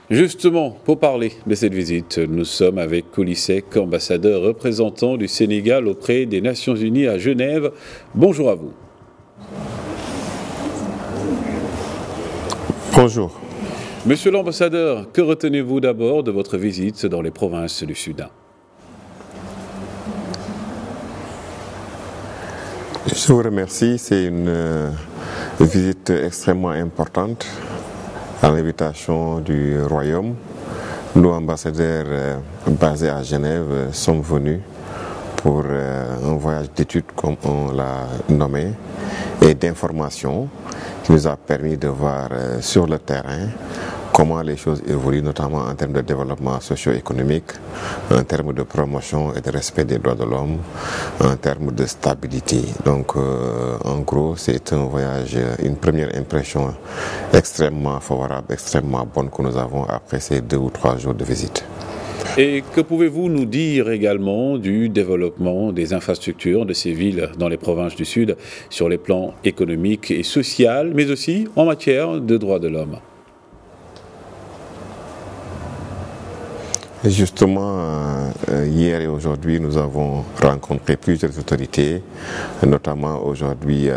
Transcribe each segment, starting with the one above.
Justement, pour parler de cette visite, nous sommes avec Coly Seck, ambassadeur représentant du Sénégal auprès des Nations Unies à Genève. Bonjour à vous. Bonjour. Monsieur l'ambassadeur, que retenez-vous d'abord de votre visite dans les provinces du Sud? Je vous remercie. C'est une visite extrêmement importante à l'invitation du Royaume. Nous, ambassadeurs basés à Genève, sommes venus pour un voyage d'études, comme on l'a nommé, et d'information qui nous a permis de voir sur le terrain comment les choses évoluent, notamment en termes de développement socio-économique, en termes de promotion et de respect des droits de l'homme, en termes de stabilité. Donc, en gros, c'est un voyage, une première impression extrêmement favorable, extrêmement bonne que nous avons après ces 2 ou 3 jours de visite. Et que pouvez-vous nous dire également du développement des infrastructures de ces villes dans les provinces du Sud sur les plans économiques et social, mais aussi en matière de droits de l'homme? Et justement, hier et aujourd'hui, nous avons rencontré plusieurs autorités, notamment aujourd'hui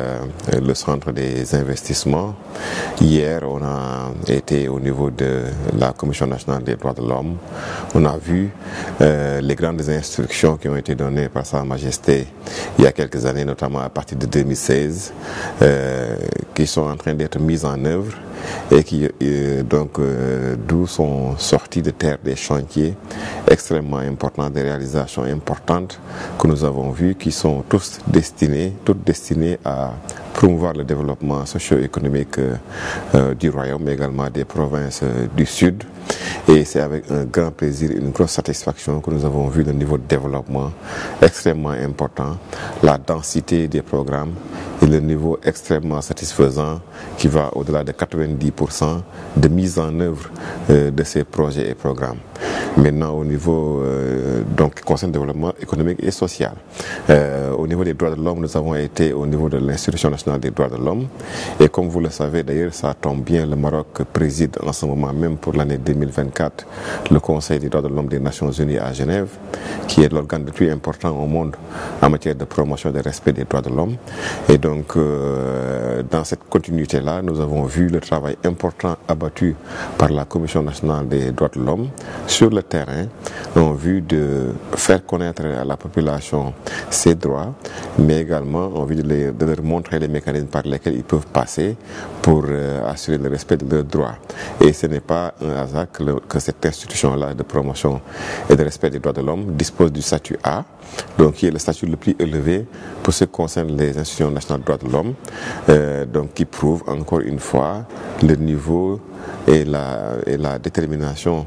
le Centre des investissements. Hier, on a été au niveau de la Commission nationale des droits de l'homme. On a vu les grandes instructions qui ont été données par Sa Majesté il y a quelques années, notamment à partir de 2016, qui sont en train d'être mises en œuvre et qui d'où sont sortis de terre des chantiers extrêmement importants, des réalisations importantes que nous avons vues, qui sont toutes destinées à promouvoir le développement socio-économique du Royaume, mais également des provinces du Sud. Et c'est avec un grand plaisir, une grosse satisfaction que nous avons vu le niveau de développement extrêmement important, la densité des programmes et le niveau extrêmement satisfaisant qui va au-delà de 90% de mise en œuvre de ces projets et programmes. Maintenant, au niveau qui concerne le développement économique et social. Au niveau des droits de l'homme, nous avons été au niveau de l'Institution nationale des droits de l'homme. Et comme vous le savez, d'ailleurs, ça tombe bien, le Maroc préside en ce moment même pour l'année 2024 le Conseil des droits de l'homme des Nations Unies à Genève, qui est l'organe le plus important au monde en matière de promotion et de respect des droits de l'homme. Et donc, dans cette continuité-là, nous avons vu le travail important abattu par la Commission nationale des droits de l'homme sur le terrain, en vue de faire connaître à la population ses droits, mais également en vue de leur montrer les mécanismes par lesquels ils peuvent passer pour assurer le respect de leurs droits. Et ce n'est pas un hasard que cette institution-là de promotion et de respect des droits de l'homme dispose du statut A, donc qui est le statut le plus élevé pour ce qui concerne les institutions nationales des droits de l'homme, donc qui prouve encore une fois le niveau et la détermination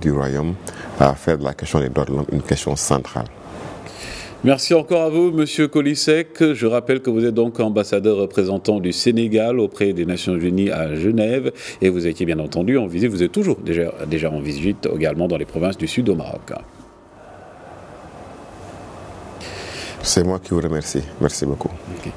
du Royaume à faire de la question des droits de l'homme une question centrale. Merci encore à vous, Monsieur Coly Seck. Je rappelle que vous êtes donc ambassadeur représentant du Sénégal auprès des Nations Unies à Genève et vous étiez bien entendu en visite, vous êtes toujours déjà en visite également dans les provinces du Sud au Maroc. C'est moi qui vous remercie. Merci beaucoup. Okay.